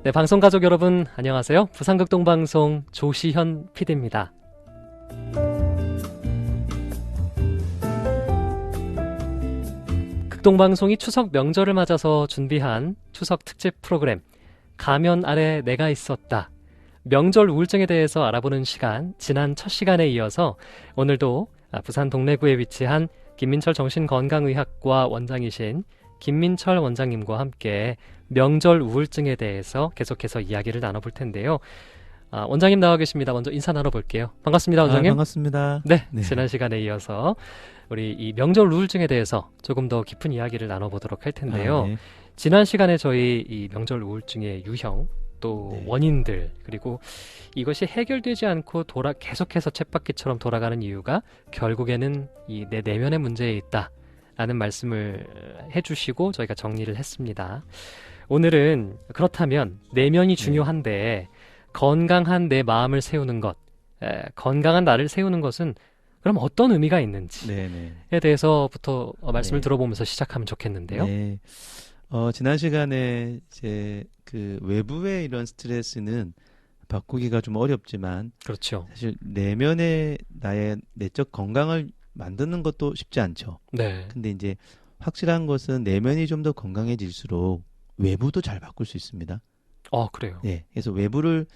네, 방송 가족 여러분 안녕하세요. 부산극동방송 조시현 PD입니다. 극동방송이 추석 명절을 맞아서 준비한 추석 특집 프로그램 가면 아래 내가 있었다. 명절 우울증에 대해서 알아보는 시간, 지난 첫 시간에 이어서 오늘도 부산 동래구에 위치한 김민철 정신건강의학과 원장이신 김민철 원장님과 함께 명절 우울증에 대해서 계속해서 이야기를 나눠볼 텐데요. 원장님 나와 계십니다. 먼저 인사 나눠볼게요. 반갑습니다, 원장님. 반갑습니다. 네, 지난 시간에 이어서 우리 이 명절 우울증에 대해서 조금 더 깊은 이야기를 나눠보도록 할 텐데요. 네. 지난 시간에 저희 이 명절 우울증의 유형, 또 원인들, 그리고 이것이 해결되지 않고 계속해서 쳇바퀴처럼 돌아가는 이유가 결국에는 이 내 내면의 문제에 있다 라는 말씀을 해주시고 저희가 정리를 했습니다. 오늘은 그렇다면 내면이 중요한데 건강한 내 마음을 세우는 것, 건강한 나를 세우는 것은 그럼 어떤 의미가 있는지에 대해서부터 말씀을 들어보면서 시작하면 좋겠는데요. 네. 지난 시간에 이제 그 외부의 이런 스트레스는 바꾸기가 좀 어렵지만, 그렇죠. 사실 내면의 나의 내적 건강을 만드는 것도 쉽지 않죠. 네. 근데 이제 확실한 것은 내면이 좀 더 건강해질수록 외부도 잘 바꿀 수 있습니다. 그래요. 네. 그래서 외부를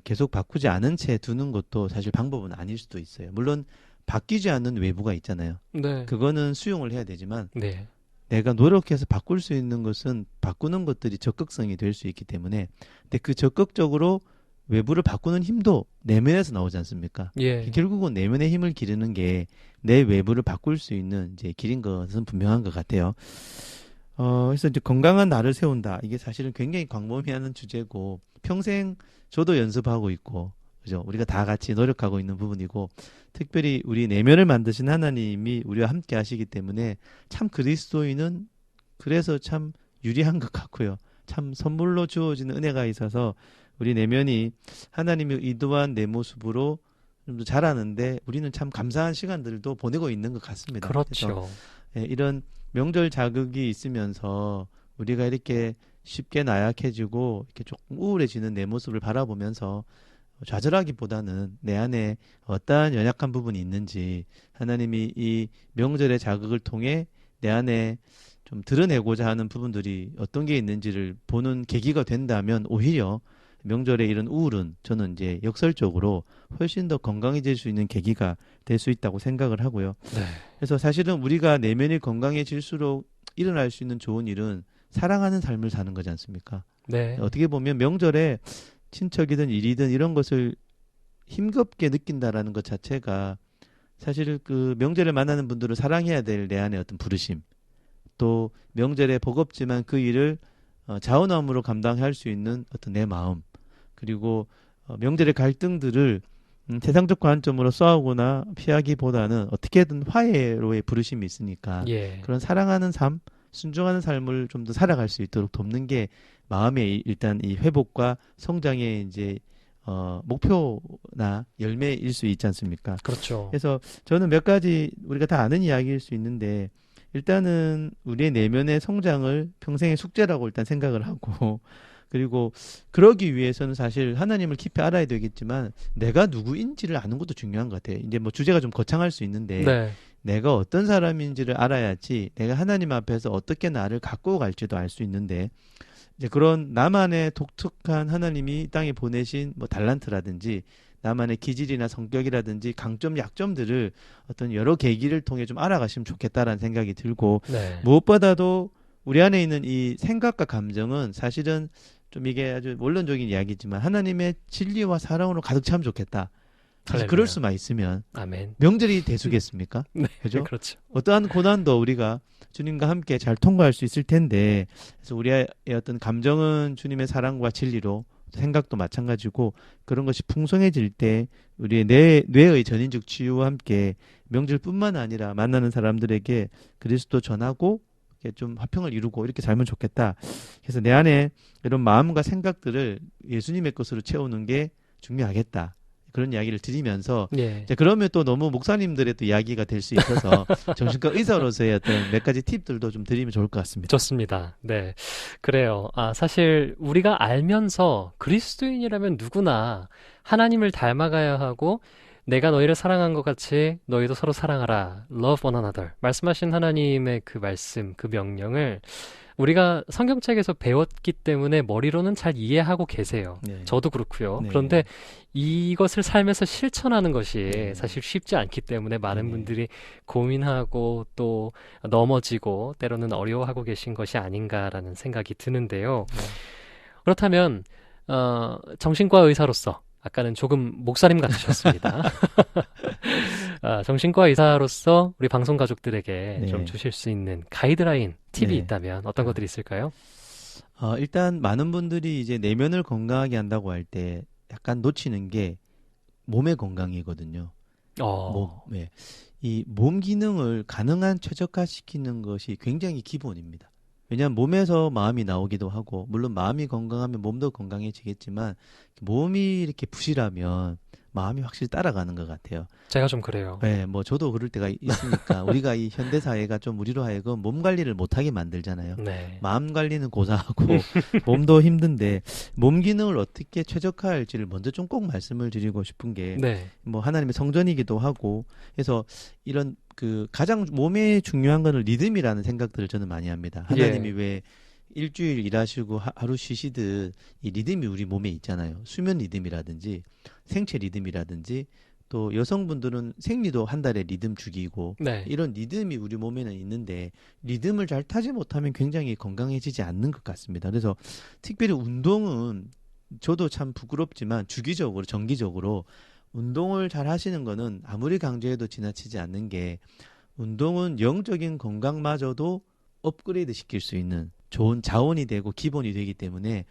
계속 바꾸지 않은 채 두는 것도 사실 방법은 아닐 수도 있어요. 물론 바뀌지 않는 외부가 있잖아요. 네. 그거는 수용을 해야 되지만, 네. 내가 노력해서 바꿀 수 있는 것은 바꾸는 것들이 적극성이 될 수 있기 때문에, 근데 그 적극적으로 외부를 바꾸는 힘도 내면에서 나오지 않습니까? 예. 결국은 내면의 힘을 기르는 게 내 외부를 바꿀 수 있는 이제 길인 것은 분명한 것 같아요. 그래서 이제 건강한 나를 세운다. 이게 사실은 굉장히 광범위한 주제고, 평생 저도 연습하고 있고, 그죠? 우리가 다 같이 노력하고 있는 부분이고, 특별히 우리 내면을 만드신 하나님이 우리와 함께 하시기 때문에 참 그리스도인은 그래서 참 유리한 것 같고요. 참 선물로 주어지는 은혜가 있어서 우리 내면이 하나님이 의도한 내 모습으로 좀 더 자라는데 우리는 참 감사한 시간들도 보내고 있는 것 같습니다. 그렇죠. 그래서 이런 명절 자극이 있으면서 우리가 이렇게 쉽게 나약해지고 이렇게 조금 우울해지는 내 모습을 바라보면서 좌절하기보다는 내 안에 어떠한 연약한 부분이 있는지, 하나님이 이 명절의 자극을 통해 내 안에 좀 드러내고자 하는 부분들이 어떤 게 있는지를 보는 계기가 된다면 오히려 명절의 이런 우울은 저는 이제 역설적으로 훨씬 더 건강해질 수 있는 계기가 될 수 있다고 생각을 하고요. 네. 그래서 사실은 우리가 내면이 건강해질수록 일어날 수 있는 좋은 일은 사랑하는 삶을 사는 거지 않습니까? 네. 어떻게 보면 명절에 친척이든 일이든 이런 것을 힘겹게 느낀다라는 것 자체가 사실 그 명절에 만나는 분들을 사랑해야 될 내 안의 어떤 부르심, 또 명절에 버겁지만 그 일을 자원함으로 감당할 수 있는 어떤 내 마음, 그리고 명절의 갈등들을 세상적 관점으로 싸우거나 피하기보다는 어떻게든 화해로의 부르심이 있으니까 그런 사랑하는 삶, 순종하는 삶을 좀 더 살아갈 수 있도록 돕는 게 마음의 일단 이 회복과 성장의 이제 목표나 열매일 수 있지 않습니까? 그렇죠. 그래서 저는 몇 가지 우리가 다 아는 이야기일 수 있는데, 일단은 우리의 내면의 성장을 평생의 숙제라고 일단 생각을 하고, 그리고 그러기 위해서는 사실 하나님을 깊이 알아야 되겠지만 내가 누구인지를 아는 것도 중요한 것 같아요. 이제 뭐 주제가 좀 거창할 수 있는데 내가 어떤 사람인지를 알아야지 내가 하나님 앞에서 어떻게 나를 갖고 갈지도 알 수 있는데, 이제 그런 나만의 독특한 하나님이 이 땅에 보내신 뭐 달란트라든지 나만의 기질이나 성격이라든지 강점, 약점들을 어떤 여러 계기를 통해 좀 알아가시면 좋겠다라는 생각이 들고, 무엇보다도 우리 안에 있는 이 생각과 감정은 사실은 좀 이게 아주 원론적인 이야기지만 하나님의 진리와 사랑으로 가득 차면 좋겠다. 사실 그럴 수만 있으면 아멘. 명절이 대수겠습니까? 네, 그죠? 그렇죠. 어떠한 고난도 우리가 주님과 함께 잘 통과할 수 있을 텐데, 그래서 우리의 어떤 감정은 주님의 사랑과 진리로, 생각도 마찬가지고 그런 것이 풍성해질 때 우리의 뇌의 전인적 치유와 함께 명절뿐만 아니라 만나는 사람들에게 그리스도 전하고 좀 화평을 이루고 이렇게 살면 좋겠다. 그래서 내 안에 이런 마음과 생각들을 예수님의 것으로 채우는 게 중요하겠다. 그런 이야기를 드리면서 예. 이제 그러면 또 너무 목사님들의 또 이야기가 될 수 있어서 정신과 의사로서의 어떤 몇 가지 팁들도 좀 드리면 좋을 것 같습니다. 좋습니다. 네. 그래요. 사실 우리가 알면서 그리스도인이라면 누구나 하나님을 닮아가야 하고 내가 너희를 사랑한 것 같이 너희도 서로 사랑하라. Love one another. 말씀하신 하나님의 그 말씀, 그 명령을 우리가 성경책에서 배웠기 때문에 머리로는 잘 이해하고 계세요. 네. 저도 그렇고요. 네. 그런데 이것을 삶에서 실천하는 것이 네. 사실 쉽지 않기 때문에 많은 네. 분들이 고민하고 또 넘어지고 때로는 어려워하고 계신 것이 아닌가라는 생각이 드는데요. 네. 그렇다면 정신과 의사로서 아까는 조금 목사님 같으셨습니다. 정신과 의사로서 우리 방송 가족들에게 네. 좀 주실 수 있는 가이드라인, 팁이 네. 있다면 어떤 것들이 있을까요? 일단 많은 분들이 이제 내면을 건강하게 한다고 할 때 약간 놓치는 게 몸의 건강이거든요. 네. 이 몸 기능을 가능한 최적화시키는 것이 굉장히 기본입니다. 왜냐하면 몸에서 마음이 나오기도 하고, 물론 마음이 건강하면 몸도 건강해지겠지만 몸이 이렇게 부실하면 마음이 확실히 따라가는 것 같아요. 제가 좀 그래요. 네, 뭐 저도 그럴 때가 있으니까 우리가 이 현대 사회가 좀 우리로 하여금 몸 관리를 못하게 만들잖아요. 네. 마음 관리는 고사하고 몸도 힘든데 몸 기능을 어떻게 최적화할지를 먼저 좀 꼭 말씀을 드리고 싶은 게 네. 뭐 하나님의 성전이기도 하고 해서 이런 그 가장 몸에 중요한 거는 리듬이라는 생각들을 저는 많이 합니다. 하나님이 왜 일주일 일하시고 하루 쉬시듯 이 리듬이 우리 몸에 있잖아요. 수면 리듬이라든지 생체 리듬이라든지 또 여성분들은 생리도 한 달에 리듬 주기고 네. 이런 리듬이 우리 몸에는 있는데 리듬을 잘 타지 못하면 굉장히 건강해지지 않는 것 같습니다. 그래서 특별히 운동은 저도 참 부끄럽지만 주기적으로 정기적으로 운동을 잘 하시는 거는 아무리 강조해도 지나치지 않는 게 운동은 영적인 건강마저도 업그레이드 시킬 수 있는 좋은 자원이 되고 기본이 되기 때문에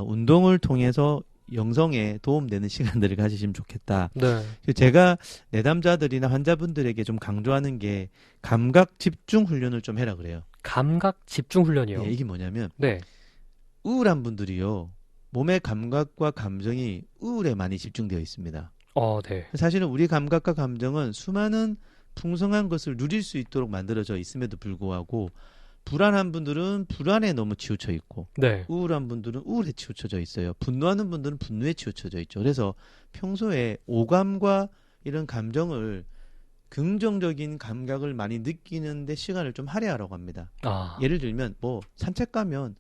운동을 통해서 영성에 도움되는 시간들을 가지시면 좋겠다. 네. 제가 내담자들이나 환자분들에게 좀 강조하는 게 감각 집중 훈련을 좀 해라 그래요. 감각 집중 훈련이요. 예, 이게 뭐냐면 네. 우울한 분들이요. 몸의 감각과 감정이 우울에 많이 집중되어 있습니다. 네. 사실은 우리 감각과 감정은 수많은 풍성한 것을 누릴 수 있도록 만들어져 있음에도 불구하고 불안한 분들은 불안에 너무 치우쳐 있고 네. 우울한 분들은 우울에 치우쳐져 있어요. 분노하는 분들은 분노에 치우쳐져 있죠. 그래서 평소에 오감과 이런 감정을 긍정적인 감각을 많이 느끼는데 시간을 좀 할애하라고 합니다. 예를 들면 뭐 산책 가면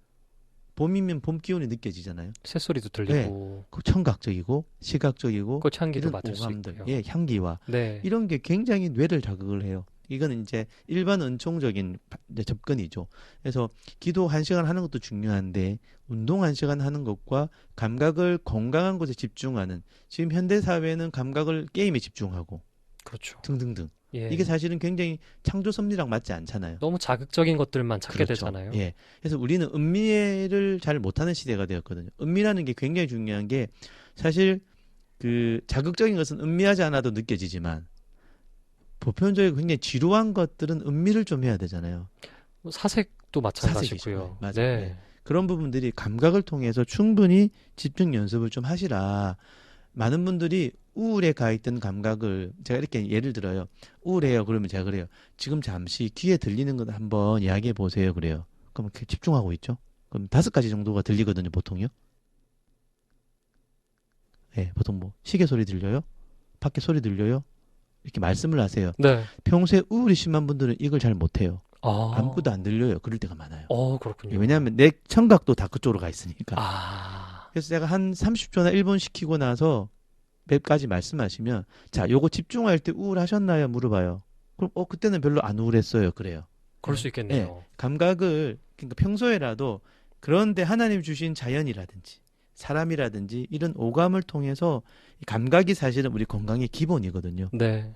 봄이면 봄 기운이 느껴지잖아요. 새소리도 들리고 그 청각적이고 시각적이고 꽃향기도 이런 맡을 수 오감들, 있고요. 향기와 네. 이런 게 굉장히 뇌를 자극을 해요. 이거는 이제 일반 은총적인 접근이죠. 그래서 기도 1시간 하는 것도 중요한데 운동 1시간 하는 것과 감각을 건강한 곳에 집중하는 지금 현대 사회는 감각을 게임에 집중하고 그렇죠. 등등등. 예. 이게 사실은 굉장히 창조 섭리랑 맞지 않잖아요. 너무 자극적인 것들만 찾게 그렇죠. 되잖아요. 예. 그래서 우리는 음미를 잘 못하는 시대가 되었거든요. 음미라는 게 굉장히 중요한 게 사실 그 자극적인 것은 음미하지 않아도 느껴지지만 보편적이고 굉장히 지루한 것들은 음미를 좀 해야 되잖아요. 사색도 마찬가지고요. 맞아요. 네. 네. 그런 부분들이 감각을 통해서 충분히 집중 연습을 좀 하시라. 많은 분들이 우울에 가 있던 감각을 제가 이렇게 예를 들어요. 우울해요. 그러면 제가 그래요. 지금 잠시 귀에 들리는 것 한번 이야기해 보세요. 그래요. 그럼 집중하고 있죠. 그럼 5가지 정도가 들리거든요. 보통요. 네, 보통 뭐 시계 소리 들려요? 밖에 소리 들려요? 이렇게 말씀을 하세요. 네. 평소에 우울이 심한 분들은 이걸 잘 못해요. 아. 아무것도 안 들려요. 그럴 때가 많아요. 그렇군요. 왜냐하면 내 청각도 다 그쪽으로 가 있으니까. 아. 그래서 제가 한 30초나 1분 시키고 나서 몇 가지 말씀하시면 자, 요거 집중할 때 우울하셨나요? 물어봐요. 그럼 그때는 별로 안 우울했어요. 그래요. 그럴 수 있겠네요. 감각을 그러니까 평소에라도 그런데 하나님 주신 자연이라든지 사람이라든지 이런 오감을 통해서 감각이 사실은 우리 건강의 기본이거든요. 네.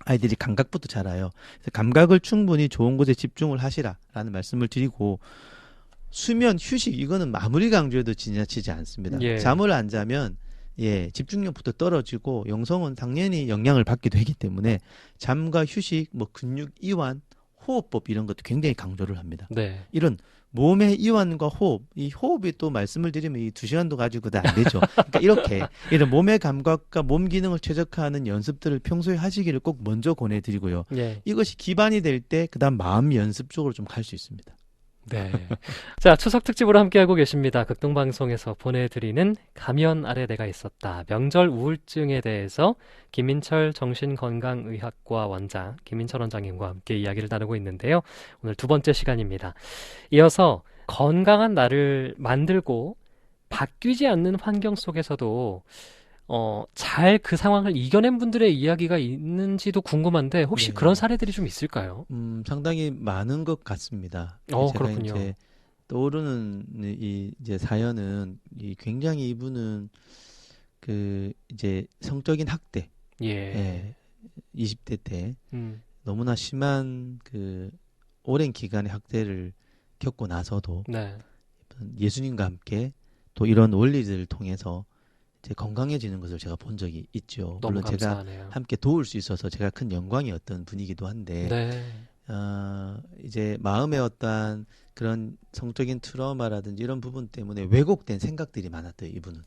아이들이 감각부터 자라요. 그래서 감각을 충분히 좋은 곳에 집중을 하시라라는 말씀을 드리고 수면, 휴식 이거는 아무리 강조해도 지나치지 않습니다. 예. 잠을 안 자면 집중력부터 떨어지고 영성은 당연히 영향을 받게 되기 때문에 잠과 휴식, 뭐 근육 이완, 호흡법 이런 것도 굉장히 강조를 합니다. 네. 이런 몸의 이완과 호흡, 이 호흡이 또 말씀을 드리면 이 2시간도 가지고도 안 되죠. 그러니까 이렇게 이런 몸의 감각과 몸 기능을 최적화하는 연습들을 평소에 하시기를 꼭 먼저 권해드리고요. 예. 이것이 기반이 될 때 그다음 마음 연습 쪽으로 좀 갈 수 있습니다. 네. 자, 추석 특집으로 함께하고 계십니다. 극동방송에서 보내드리는 가면 아래 내가 있었다. 명절 우울증에 대해서 김민철 정신건강의학과 원장, 김민철 원장님과 함께 이야기를 나누고 있는데요. 오늘 2번째 시간입니다. 이어서 건강한 나를 만들고 바뀌지 않는 환경 속에서도 잘 그 상황을 이겨낸 분들의 이야기가 있는지도 궁금한데 혹시 네. 그런 사례들이 좀 있을까요? 상당히 많은 것 같습니다. 제가 그렇군요. 이제 떠오르는 이제 사연은 굉장히 이분은 그 이제 성적인 학대, 예. 20대 때 음, 너무나 심한 그 오랜 기간의 학대를 겪고 나서도 네. 예수님과 함께 또 이런 원리들을 통해서 이제 건강해지는 것을 제가 본 적이 있죠. 너무 물론 제가 감사하네요. 함께 도울 수 있어서 제가 큰 영광이었던 분이기도 한데 네. 이제 마음의 어떠한 그런 성적인 트라우마라든지 이런 부분 때문에 왜곡된 생각들이 많았대요. 이분은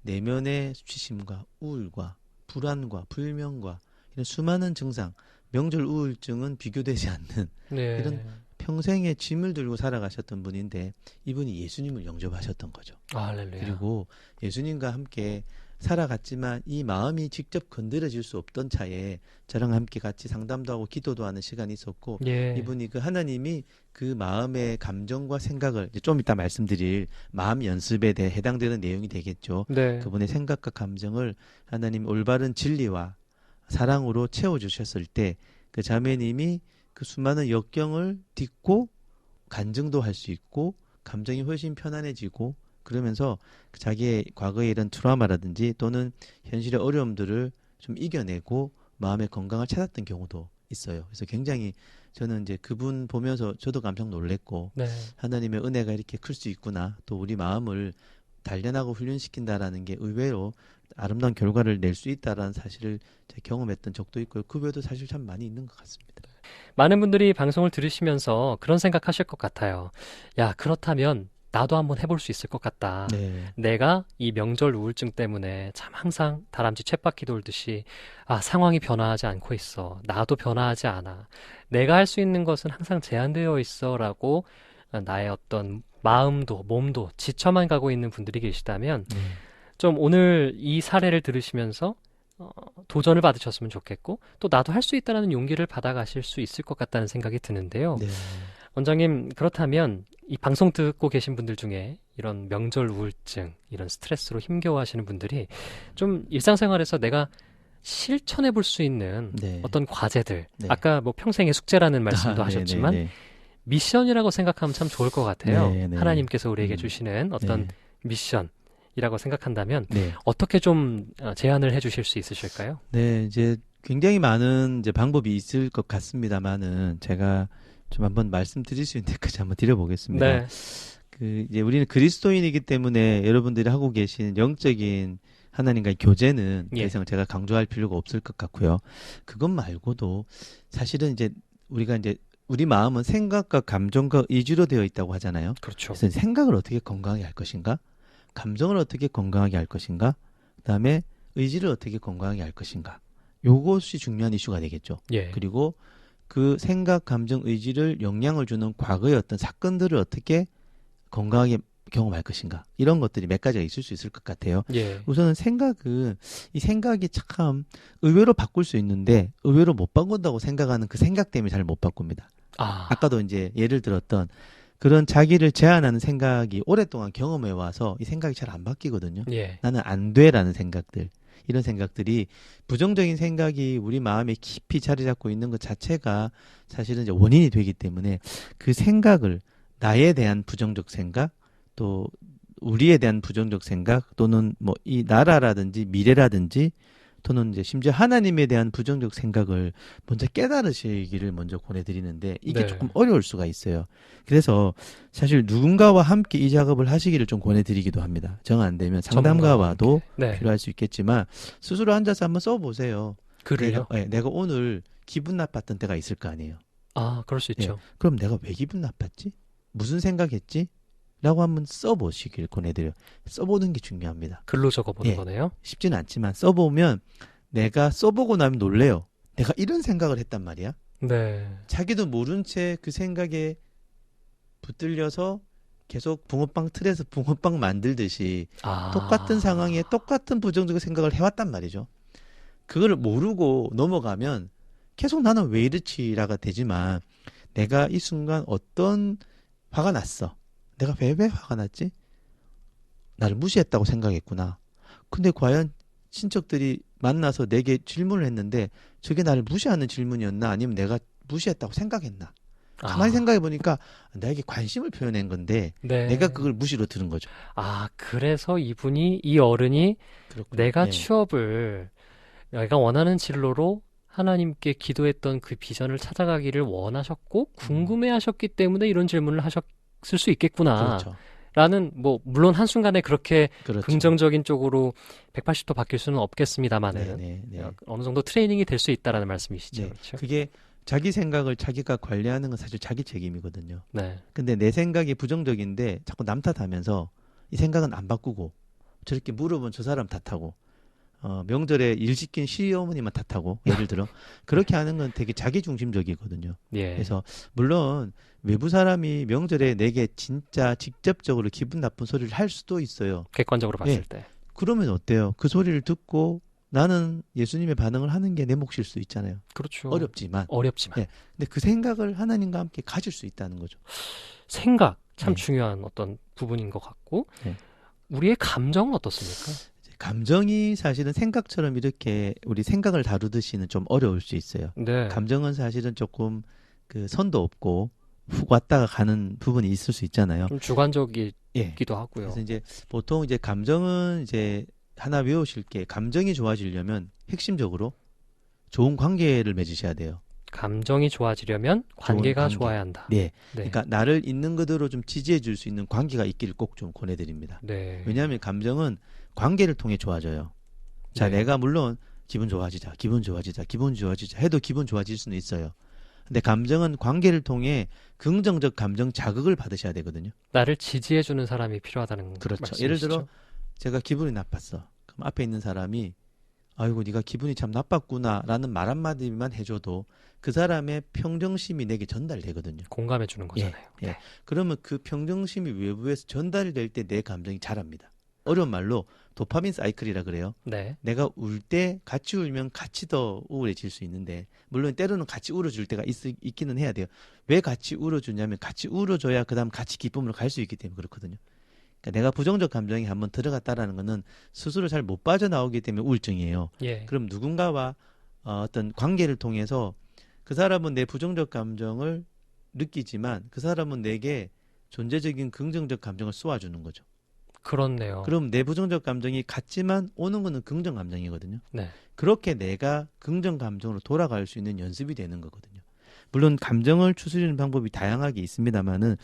내면의 수치심과 우울과 불안과 불명과 이런 수많은 증상, 명절 우울증은 비교되지 않는 네. 이런 평생에 짐을 들고 살아가셨던 분인데 이분이 예수님을 영접하셨던 거죠. 할렐루야. 그리고 예수님과 함께 살아갔지만 이 마음이 직접 건드려질 수 없던 차에 저랑 함께 같이 상담도 하고 기도도 하는 시간이 있었고 예. 이분이 그 하나님이 그 마음의 감정과 생각을 이제 좀 이따 말씀드릴 마음 연습에 대해 해당되는 내용이 되겠죠. 네. 그분의 생각과 감정을 하나님 올바른 진리와 사랑으로 채워주셨을 때 그 자매님이 그 수많은 역경을 딛고 간증도 할 수 있고 감정이 훨씬 편안해지고 그러면서 자기의 과거의 이런 트라우마라든지 또는 현실의 어려움들을 좀 이겨내고 마음의 건강을 찾았던 경우도 있어요. 그래서 굉장히 저는 이제 그분 보면서 저도 깜짝 놀랐고 네. 하나님의 은혜가 이렇게 클 수 있구나. 또 우리 마음을 단련하고 훈련시킨다라는 게 의외로 아름다운 결과를 낼 수 있다라는 사실을 제가 경험했던 적도 있고요. 그 외에도 사실 참 많이 있는 것 같습니다. 많은 분들이 방송을 들으시면서 그런 생각하실 것 같아요. 야, 그렇다면 나도 한번 해볼 수 있을 것 같다. 네. 내가 이 명절 우울증 때문에 참 항상 다람쥐 쳇바퀴 돌듯이 상황이 변화하지 않고 있어. 나도 변화하지 않아. 내가 할 수 있는 것은 항상 제한되어 있어라고 나의 어떤 마음도 몸도 지쳐만 가고 있는 분들이 계시다면 좀 오늘 이 사례를 들으시면서 도전을 받으셨으면 좋겠고 또 나도 할 수 있다는 용기를 받아가실 수 있을 것 같다는 생각이 드는데요. 네. 원장님, 그렇다면 이 방송 듣고 계신 분들 중에 이런 명절 우울증, 이런 스트레스로 힘겨워하시는 분들이 좀 일상생활에서 내가 실천해 볼 수 있는 네. 어떤 과제들, 네. 아까 뭐 평생의 숙제라는 말씀도 하셨지만 네네네. 미션이라고 생각하면 참 좋을 것 같아요. 네네. 하나님께서 우리에게 주시는 어떤 네. 미션이라고 생각한다면 네. 어떻게 좀 제안을 해 주실 수 있으실까요? 네, 이제 굉장히 많은 이제 방법이 있을 것 같습니다만은 제가 좀 한번 말씀드릴 수 있는 데까지 한번 드려보겠습니다. 네. 그 이제 우리는 그리스도인이기 때문에 여러분들이 하고 계신 영적인 하나님과의 교제는 더 예. 이상 제가 강조할 필요가 없을 것 같고요. 그것 말고도 사실은 이제 우리가 이제 우리 마음은 생각과 감정과 의지로 되어 있다고 하잖아요. 그렇죠. 그래서 생각을 어떻게 건강하게 할 것인가? 감정을 어떻게 건강하게 할 것인가? 그다음에 의지를 어떻게 건강하게 할 것인가? 요것이 중요한 이슈가 되겠죠. 예. 그리고 그 생각, 감정, 의지를 영향을 주는 과거의 어떤 사건들을 어떻게 건강하게 경험할 것인가? 이런 것들이 몇 가지가 있을 수 있을 것 같아요. 예. 우선은 생각은 이 생각이 참 의외로 바꿀 수 있는데 의외로 못 바꾼다고 생각하는 그 생각 때문에 잘 못 바꿉니다. 아까도 이제 예를 들었던 그런 자기를 제한하는 생각이 오랫동안 경험해 와서 이 생각이 잘 안 바뀌거든요. 예. 나는 안 돼라는 생각들. 이런 생각들이 부정적인 생각이 우리 마음에 깊이 자리 잡고 있는 것 자체가 사실은 이제 원인이 되기 때문에 그 생각을 나에 대한 부정적 생각 또 우리에 대한 부정적 생각 또는 뭐 이 나라라든지 미래라든지 또는 이제 심지어 하나님에 대한 부정적 생각을 먼저 깨달으시기를 먼저 권해드리는데 이게 네. 조금 어려울 수가 있어요. 그래서 사실 누군가와 함께 이 작업을 하시기를 좀 권해드리기도 합니다. 정 안 되면 상담가와도 네. 필요할 수 있겠지만 스스로 앉아서 한번 써보세요. 글을요? 내가 오늘 기분 나빴던 때가 있을 거 아니에요. 그럴 수 있죠. 그럼 내가 왜 기분 나빴지? 무슨 생각했지? 라고 한번 써보시길 권해드려요. 써보는 게 중요합니다. 글로 적어보는 예. 거네요. 쉽지는 않지만 써보면 내가 써보고 나면 놀래요. 내가 이런 생각을 했단 말이야. 네. 자기도 모른 채 그 생각에 붙들려서 계속 붕어빵 틀에서 붕어빵 만들듯이 아. 똑같은 상황에 똑같은 부정적인 생각을 해왔단 말이죠. 그걸 모르고 넘어가면 계속 나는 왜 이렇지라가 되지만 내가 이 순간 어떤 화가 났어. 내가 왜 화가 났지? 나를 무시했다고 생각했구나. 근데 과연 친척들이 만나서 내게 질문을 했는데 저게 나를 무시하는 질문이었나? 아니면 내가 무시했다고 생각했나? 가만히 생각해 보니까 나에게 관심을 표현한 건데 네. 내가 그걸 무시로 들은 거죠. 아, 그래서 이 어른이 그렇군요. 내가 네. 취업을 내가 원하는 진로로 하나님께 기도했던 그 비전을 찾아가기를 원하셨고 궁금해하셨기 때문에 이런 질문을 하셨을 수 있겠구나. 그렇죠. 라는 뭐 물론 한순간에 그렇게 그렇죠. 긍정적인 쪽으로 180도 바뀔 수는 없겠습니다만은 네. 어느 정도 트레이닝이 될 수 있다라는 말씀이시죠. 네. 그렇죠? 그게 자기 생각을 자기가 관리하는 건 사실 자기 책임이거든요. 네. 근데 내 생각이 부정적인데 자꾸 남 탓하면서 이 생각은 안 바꾸고 저렇게 물어본 저 사람 탓하고 명절에 일 시킨 시어머니만 탓하고 예를 들어 그렇게 하는 건 되게 자기중심적이거든요. 예. 그래서 물론 외부 사람이 명절에 내게 진짜 직접적으로 기분 나쁜 소리를 할 수도 있어요. 객관적으로 봤을 예. 때. 그러면 어때요? 그 소리를 듣고 나는 예수님의 반응을 하는 게 내 몫일 수 있잖아요. 그렇죠. 어렵지만. 어렵지만. 예. 근데 그 생각을 하나님과 함께 가질 수 있다는 거죠. 생각 참 네. 중요한 어떤 부분인 것 같고 네. 우리의 감정은 어떻습니까? 감정이 사실은 생각처럼 이렇게 우리 생각을 다루듯이는 좀 어려울 수 있어요. 네. 감정은 사실은 조금 그 선도 없고 훅 왔다가 가는 부분이 있을 수 있잖아요. 좀 주관적이기도 예. 하고요. 그래서 이제 보통 이제 감정은 이제 하나 외우실 게 감정이 좋아지려면 핵심적으로 좋은 관계를 맺으셔야 돼요. 감정이 좋아지려면 관계가 관계. 좋아야 한다. 네. 네. 그러니까 나를 있는 그대로 좀 지지해 줄 수 있는 관계가 있기를 꼭 좀 권해드립니다. 네. 왜냐하면 감정은 관계를 통해 좋아져요. 자, 네. 내가 물론 기분 좋아지자 해도 기분 좋아질 수는 있어요. 근데 감정은 관계를 통해 긍정적 감정 자극을 받으셔야 되거든요. 나를 지지해주는 사람이 필요하다는 그렇죠. 말씀이시죠? 예를 들어 제가 기분이 나빴어. 그럼 앞에 있는 사람이 아이고 네가 기분이 참 나빴구나라는 말 한마디만 해줘도 그 사람의 평정심이 내게 전달되거든요. 공감해주는 거잖아요. 예. 네. 그러면 그 평정심이 외부에서 전달될 때 내 감정이 자랍니다. 어려운 말로 도파민 사이클이라 그래요. 네. 내가 울 때 같이 울면 같이 더 우울해질 수 있는데 물론 때로는 같이 울어줄 때가 있기는 해야 돼요. 왜 같이 울어주냐면 같이 울어줘야 그다음 같이 기쁨으로 갈 수 있기 때문에 그렇거든요. 그러니까 내가 부정적 감정이 한번 들어갔다라는 거는 스스로 잘 못 빠져나오기 때문에 우울증이에요. 예. 그럼 누군가와 어떤 관계를 통해서 그 사람은 내 부정적 감정을 느끼지만 그 사람은 내게 존재적인 긍정적 감정을 쏘아주는 거죠. 그렇네요. 그럼 내 부정적 감정이 같지만 오는 거는 긍정 감정이거든요. 네. 그렇게 내가 긍정 감정으로 돌아갈 수 있는 연습이 되는 거거든요. 물론 감정을 추스리는 방법이 다양하게 있습니다만은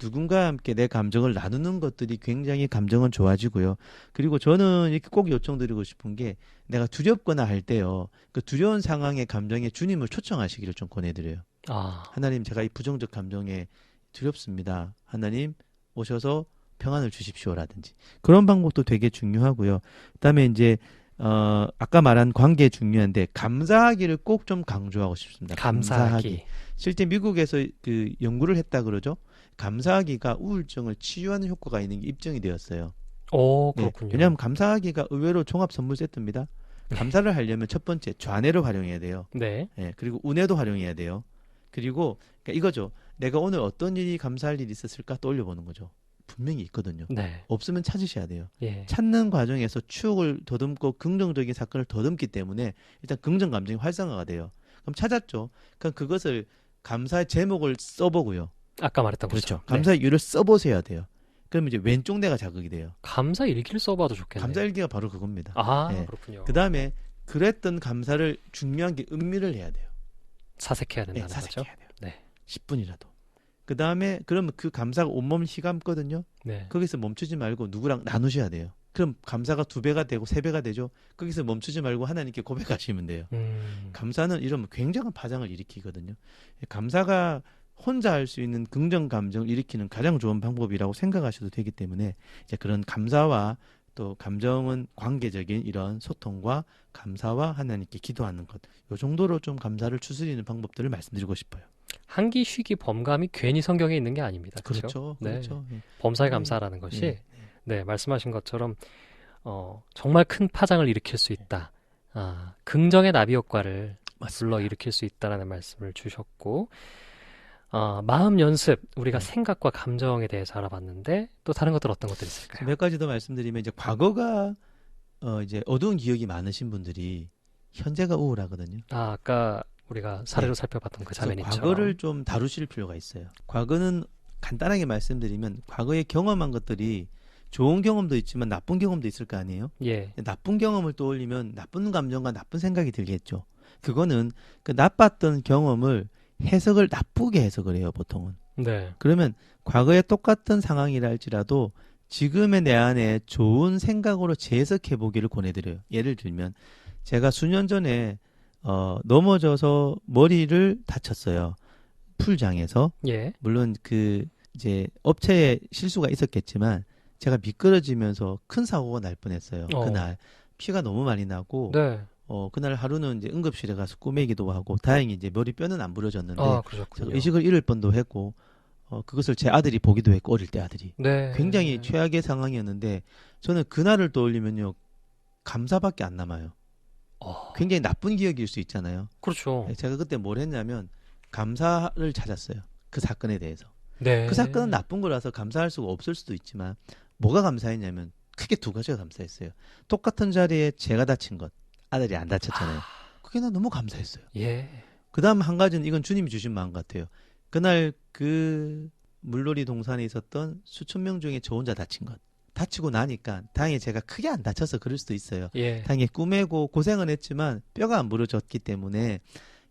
누군가와 함께 내 감정을 나누는 것들이 굉장히 감정은 좋아지고요. 그리고 저는 이렇게 꼭 요청드리고 싶은 게 내가 두렵거나 할 때요. 그 두려운 상황의 감정에 주님을 초청하시기를 좀 권해드려요. 아, 하나님 제가 이 부정적 감정에 두렵습니다. 하나님 오셔서 평안을 주십시오라든지 그런 방법도 되게 중요하고요. 그다음에 이제 아까 말한 관계 중요한데 감사하기를 꼭 좀 강조하고 싶습니다. 감사하기. 실제 미국에서 그 연구를 했다 그러죠. 감사하기가 우울증을 치유하는 효과가 있는 게 입증이 되었어요. 오, 네, 그렇군요. 왜냐하면 감사하기가 의외로 종합 선물 세트입니다. 감사를 하려면 첫 번째 좌뇌를 활용해야 돼요. 네. 네, 그리고 우뇌도 활용해야 돼요. 그리고 그러니까 이거죠. 내가 오늘 어떤 일이 감사할 일이 있었을까 떠올려보는 거죠. 분명히 있거든요. 네. 없으면 찾으셔야 돼요. 예. 찾는 과정에서 추억을 더듬고 긍정적인 사건을 더듬기 때문에 일단 긍정 감정이 활성화가 돼요. 그럼 찾았죠. 그럼 그것을 감사의 제목을 써보고요. 아까 말했던 그렇죠. 거죠. 감사의 이유를 써보셔야 돼요. 그러면 이제 왼쪽 뇌가 자극이 돼요. 감사 일기를 써봐도 좋겠네요. 감사일기가 바로 그겁니다. 아, 네. 그렇군요. 그 다음에 그랬던 감사를 중요한 게 음미를 해야 돼요. 사색해야 네, 된다는 거죠. 사색해야 돼요. 네. 10분이라도. 그 다음에 그러면 그 감사가 온몸을 휘감거든요. 네. 거기서 멈추지 말고 누구랑 나누셔야 돼요. 그럼 감사가 2배가 되고 3배가 되죠. 거기서 멈추지 말고 하나님께 고백하시면 돼요. 감사는 이러면 굉장한 파장을 일으키거든요. 감사가 혼자 할 수 있는 긍정 감정을 일으키는 가장 좋은 방법이라고 생각하셔도 되기 때문에 이제 그런 감사와 또 감정은 관계적인 이런 소통과 감사와 하나님께 기도하는 것, 요 정도로 좀 감사를 추스리는 방법들을 말씀드리고 싶어요. 한기, 쉬기, 범감이 괜히 성경에 있는 게 아닙니다. 그렇죠? 그렇죠, 네. 그렇죠. 범사에 네. 감사라는 것이 네. 네, 말씀하신 것처럼 정말 큰 파장을 일으킬 수 있다. 긍정의 나비 효과를 불러 일으킬 수 있다라는 말씀을 주셨고, 마음 연습, 우리가 네. 생각과 감정에 대해서 알아봤는데 또 다른 것들 어떤 것들이 있을까요? 몇 가지 더 말씀드리면 이제 과거가 이제 어두운 기억이 많으신 분들이 현재가 우울하거든요. 아까 우리가 사례로 네. 살펴봤던 그 그래서 자매님처럼 과거를 좀 다루실 필요가 있어요. 과거는 간단하게 말씀드리면 과거에 경험한 것들이 좋은 경험도 있지만 나쁜 경험도 있을 거 아니에요. 예, 나쁜 경험을 떠올리면 나쁜 감정과 나쁜 생각이 들겠죠. 그거는 그 나빴던 경험을 해석을 나쁘게 해석을 해요, 보통은. 네, 그러면 과거에 똑같은 상황이라 할지라도 지금의 내 안에 좋은 생각으로 재해석해 보기를 권해드려요. 예를 들면 제가 수년 전에 넘어져서 머리를 다쳤어요. 풀장에서. 예, 물론 그 이제 업체에 실수가 있었겠지만 제가 미끄러지면서 큰 사고가 날 뻔했어요. 그날 피가 너무 많이 나고 네, 그날 하루는 이제 응급실에 가서 꾸매기도 하고 다행히 이제 머리뼈는 안 부러졌는데 제가 그러셨군요. 의식을 잃을 뻔도 했고 그것을 제 아들이 보기도 했고 어릴 때 아들이 네, 굉장히 최악의 상황이었는데 저는 그날을 떠올리면요 감사밖에 안 남아요. 굉장히 나쁜 기억일 수 있잖아요. 그렇죠. 제가 그때 뭘 했냐면 감사를 찾았어요. 그 사건에 대해서. 네, 그 사건은 나쁜 거라서 감사할 수가 없을 수도 있지만 뭐가 감사했냐면 크게 두 가지가 감사했어요. 똑같은 자리에 제가 다친 것, 아들이 안 다쳤잖아요. 그게 나 너무 감사했어요. 예, 그 다음 한 가지는 이건 주님이 주신 마음 같아요. 그날 그 물놀이 동산에 있었던 수천 명 중에 저 혼자 다친 것. 다치고 나니까 다행히 제가 크게 안 다쳐서 그럴 수도 있어요. 예, 다행히 꾸매고 고생은 했지만 뼈가 안 부러졌기 때문에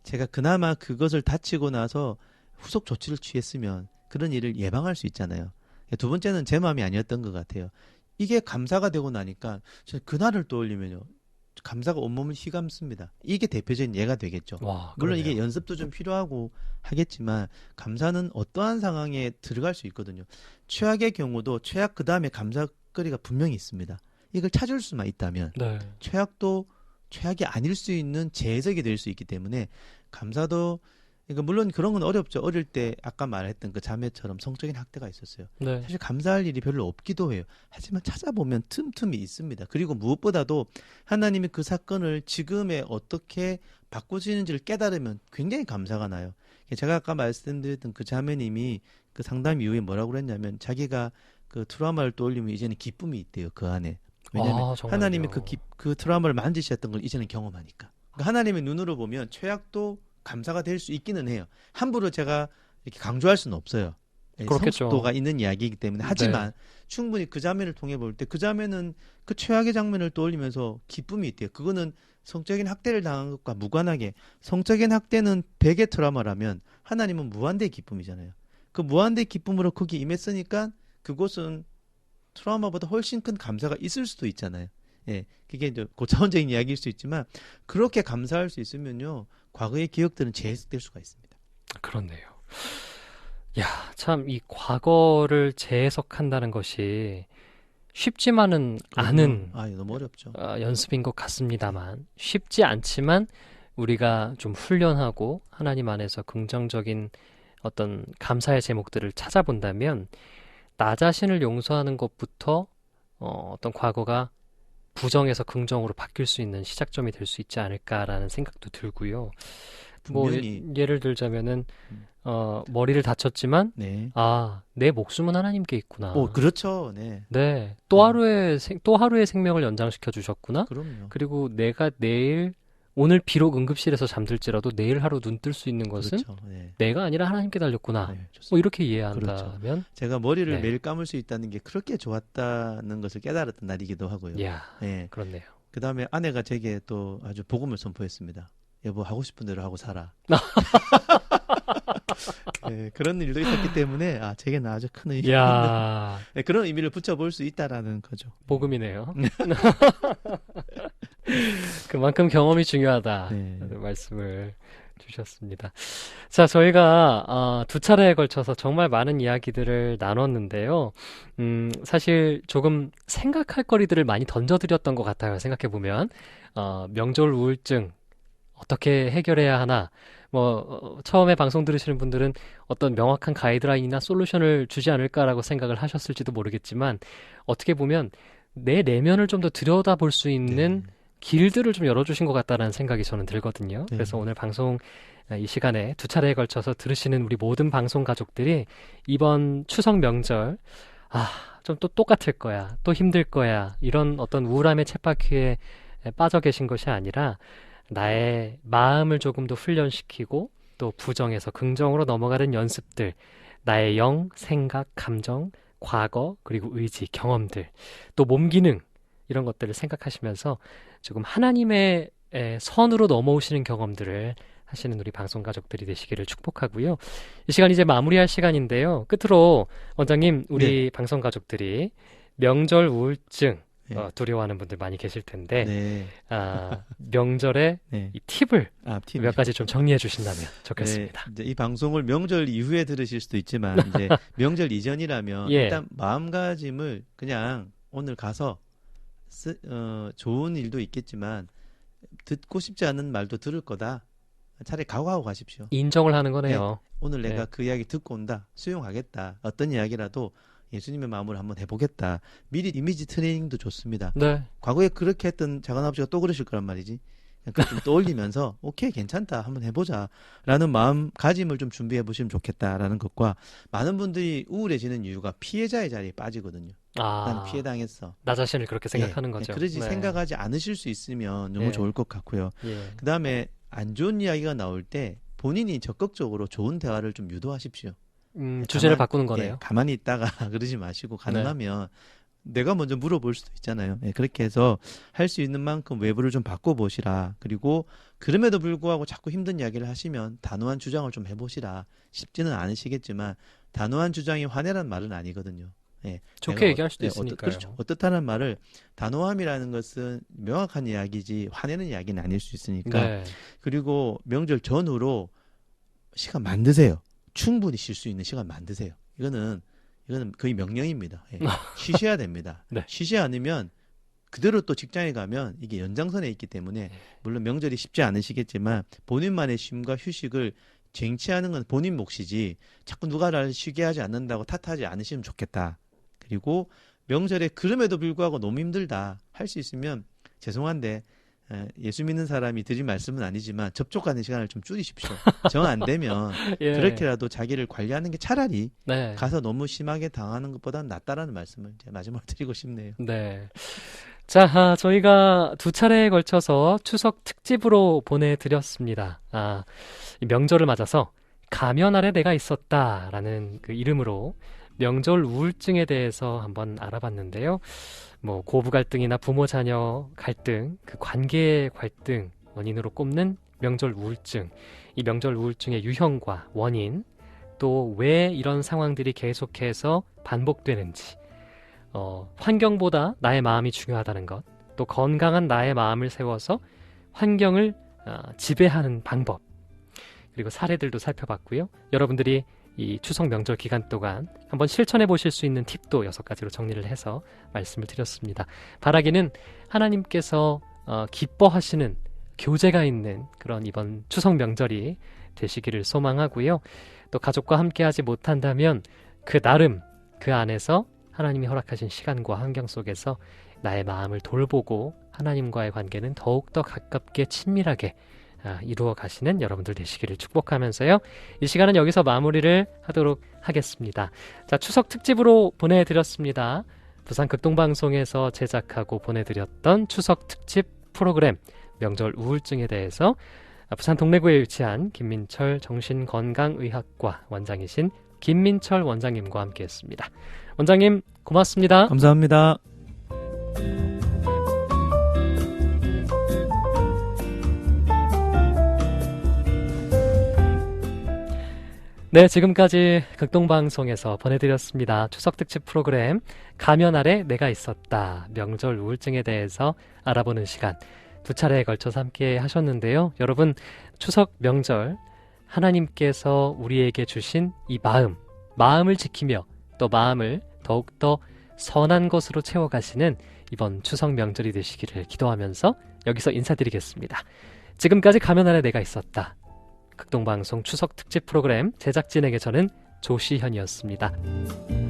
제가 그나마 그것을 다치고 나서 후속 조치를 취했으면 그런 일을 예방할 수 있잖아요. 두 번째는 제 마음이 아니었던 것 같아요. 이게 감사가 되고 나니까 저는 그날을 떠올리면요. 감사가 온몸을 휘감습니다. 이게 대표적인 예가 되겠죠. 와, 물론 그러네요. 이게 연습도 좀 필요하고 하겠지만 감사는 어떠한 상황에 들어갈 수 있거든요. 최악의 경우도 최악 그 다음에 감사거리가 분명히 있습니다. 이걸 찾을 수만 있다면 네, 최악도 최악이 아닐 수 있는 재해석이 될 수 있기 때문에 감사도 그러니까 물론 그런 건 어렵죠. 어릴 때 아까 말했던 그 자매처럼 성적인 학대가 있었어요. 네, 사실 감사할 일이 별로 없기도 해요. 하지만 찾아보면 틈틈이 있습니다. 그리고 무엇보다도 하나님이 그 사건을 지금에 어떻게 바꾸시는지를 깨달으면 굉장히 감사가 나요. 제가 아까 말씀드렸던 그 자매님이 그 상담 이후에 뭐라고 그랬냐면 자기가 그 트라우마를 떠올리면 이제는 기쁨이 있대요. 그 안에. 왜냐하면 정말요. 하나님이 그 트라우마를 만지셨던 걸 이제는 경험하니까. 그러니까 하나님의 눈으로 보면 최악도 감사가 될 수 있기는 해요. 함부로 제가 이렇게 강조할 수는 없어요. 그렇겠죠. 성숙도가 있는 이야기이기 때문에. 하지만 충분히 그 자매를 통해 볼 때 그 자매는 그 최악의 장면을 떠올리면서 기쁨이 있대요. 그거는 성적인 학대를 당한 것과 무관하게 성적인 학대는 100의 트라우마라면 하나님은 무한대의 기쁨이잖아요. 그 무한대의 기쁨으로 거기 임했으니까 그곳은 트라우마보다 훨씬 큰 감사가 있을 수도 있잖아요. 예, 그게 이제 고차원적인 이야기일 수 있지만 그렇게 감사할 수 있으면요 과거의 기억들은 재해석될 수가 있습니다. 그렇네요. 야, 참 이 과거를 재해석한다는 것이 쉽지만은 않은 너무 어렵죠. 연습인 것 같습니다만 쉽지 않지만 우리가 좀 훈련하고 하나님 안에서 긍정적인 어떤 감사의 제목들을 찾아본다면 나 자신을 용서하는 것부터 어떤 과거가 부정에서 긍정으로 바뀔 수 있는 시작점이 될 수 있지 않을까라는 생각도 들고요. 분명히 예를 들자면은 머리를 다쳤지만 네. 내 목숨은 하나님께 있구나. 그렇죠. 네. 네. 또 하루의 생명을 연장시켜 주셨구나. 그럼요. 그리고 내가 오늘 비록 응급실에서 잠들지라도 내일 하루 눈 뜰 수 있는 것은 그렇죠. 네. 내가 아니라 하나님께 달렸구나. 네, 좋습니다. 뭐 이렇게 이해한다면 제가 머리를 네. 매일 감을 수 있다는 게 그렇게 좋았다는 것을 깨달았던 날이기도 하고요. 이야, 네. 그렇네요. 그 다음에 아내가 제게 또 아주 복음을 선포했습니다. 여보 하고 싶은 대로 하고 살아. 네, 그런 일도 있었기 때문에 제게는 아주 큰 의미 있는 네, 그런 의미를 붙여볼 수 있다라는 거죠. 복음이네요. 그만큼 경험이 중요하다. 네. 말씀을 주셨습니다. 자, 저희가 두 차례에 걸쳐서 정말 많은 이야기들을 나눴는데요. 사실 조금 생각할 거리들을 많이 던져드렸던 것 같아요. 생각해보면 명절 우울증 어떻게 해결해야 하나, 처음에 방송 들으시는 분들은 어떤 명확한 가이드라인이나 솔루션을 주지 않을까라고 생각을 하셨을지도 모르겠지만, 어떻게 보면 내 내면을 좀 더 들여다볼 수 있는 네. 길들을 좀 열어주신 것 같다라는 생각이 저는 들거든요. 네. 그래서 오늘 방송 이 시간에 두 차례에 걸쳐서 들으시는 우리 모든 방송 가족들이 이번 추석 명절, 좀 또 똑같을 거야, 또 힘들 거야, 이런 어떤 우울함의 쳇바퀴에 빠져 계신 것이 아니라 나의 마음을 조금 더 훈련시키고 또 부정에서 긍정으로 넘어가는 연습들, 나의 영, 생각, 감정, 과거, 그리고 의지, 경험들, 또 몸 기능, 이런 것들을 생각하시면서 조금 하나님의 선으로 넘어오시는 경험들을 하시는 우리 방송 가족들이 되시기를 축복하고요. 이 시간 이제 마무리할 시간인데요. 끝으로 원장님, 우리 방송 가족들이 명절 우울증 두려워하는 분들 많이 계실 텐데 명절에 이 팁을 몇 가지 좀 정리해 주신다면 좋겠습니다. 이제 이 방송을 명절 이후에 들으실 수도 있지만 이제 명절 이전이라면 일단 마음가짐을 그냥 오늘 가서 좋은 일도 있겠지만 듣고 싶지 않은 말도 들을 거다. 차라리 각오하고 가십시오. 인정을 하는 거네요. 오늘 내가 그 이야기 듣고 온다. 수용하겠다. 어떤 이야기라도 예수님의 마음으로 한번 해보겠다. 미리 이미지 트레이닝도 좋습니다. 과거에 그렇게 했던 작은아버지가 또 그러실 거란 말이지. 그걸 좀 떠올리면서 오케이 괜찮다 한번 해보자 라는 마음가짐을 좀 준비해 보시면 좋겠다라는 것과, 많은 분들이 우울해지는 이유가 피해자의 자리에 빠지거든요. 난 피해당했어. 나 자신을 그렇게 생각하는 거죠. 그러지 생각하지 않으실 수 있으면 너무 좋을 것 같고요. 그 다음에 안 좋은 이야기가 나올 때 본인이 적극적으로 좋은 대화를 좀 유도하십시오. 주제를 바꾸는 거네요. 가만히 있다가 그러지 마시고 가능하면 내가 먼저 물어볼 수도 있잖아요. 그렇게 해서 할 수 있는 만큼 외부를 좀 바꿔보시라. 그리고 그럼에도 불구하고 자꾸 힘든 이야기를 하시면 단호한 주장을 좀 해보시라. 쉽지는 않으시겠지만 단호한 주장이 화내란 말은 아니거든요. 좋게 얘기할 수도 있으니까요. 그렇죠. 어떻다는 말을, 단호함이라는 것은 명확한 이야기지 화내는 이야기는 아닐 수 있으니까. 그리고 명절 전후로 시간 만드세요. 충분히 쉴 수 있는 시간 만드세요. 이거는 거의 명령입니다. 쉬셔야 됩니다. 쉬지 않으면 그대로 또 직장에 가면 이게 연장선에 있기 때문에, 물론 명절이 쉽지 않으시겠지만 본인만의 쉼과 휴식을 쟁취하는 건 본인 몫이지 자꾸 누가 나를 쉬게 하지 않는다고 탓하지 않으시면 좋겠다. 그리고 명절에 그럼에도 불구하고 너무 힘들다 할 수 있으면 죄송한데 예수 믿는 사람이 드린 말씀은 아니지만 접촉하는 시간을 좀 줄이십시오. 정 안 되면 그렇게라도 자기를 관리하는 게 차라리 가서 너무 심하게 당하는 것보다는 낫다라는 말씀을 제가 마지막으로 드리고 싶네요. 자, 저희가 두 차례에 걸쳐서 추석 특집으로 보내드렸습니다. 이 명절을 맞아서 가면 아래 내가 있었다라는 그 이름으로 명절 우울증에 대해서 한번 알아봤는데요. 고부 갈등이나 부모 자녀 갈등, 그 관계의 갈등 원인으로 꼽는 명절 우울증, 이 명절 우울증의 유형과 원인, 또 왜 이런 상황들이 계속해서 반복되는지, 환경보다 나의 마음이 중요하다는 것, 또 건강한 나의 마음을 세워서 환경을 지배하는 방법, 그리고 사례들도 살펴봤고요. 여러분들이 이 추석 명절 기간 동안 한번 실천해 보실 수 있는 팁도 6가지로 정리를 해서 말씀을 드렸습니다. 바라기는 하나님께서 기뻐하시는 교제가 있는 그런 이번 추석 명절이 되시기를 소망하고요. 또 가족과 함께 하지 못한다면 그 나름 그 안에서 하나님이 허락하신 시간과 환경 속에서 나의 마음을 돌보고 하나님과의 관계는 더욱더 가깝게 친밀하게 이루어 가시는 여러분들 되시기를 축복하면서요. 이 시간은 여기서 마무리를 하도록 하겠습니다. 자, 추석 특집으로 보내드렸습니다. 부산 극동방송에서 제작하고 보내드렸던 추석 특집 프로그램 명절 우울증에 대해서 부산 동래구에 위치한 김민철 정신건강의학과 원장이신 김민철 원장님과 함께했습니다. 원장님 고맙습니다. 감사합니다. 네, 지금까지 극동방송에서 보내드렸습니다. 추석 특집 프로그램 가면 아래 내가 있었다. 명절 우울증에 대해서 알아보는 시간. 두 차례에 걸쳐서 함께 하셨는데요. 여러분, 추석 명절 하나님께서 우리에게 주신 이 마음을 지키며 또 마음을 더욱더 선한 것으로 채워가시는 이번 추석 명절이 되시기를 기도하면서 여기서 인사드리겠습니다. 지금까지 가면 안에 내가 있었다. 극동방송 추석 특집 프로그램 제작진에게 저는 조시현이었습니다.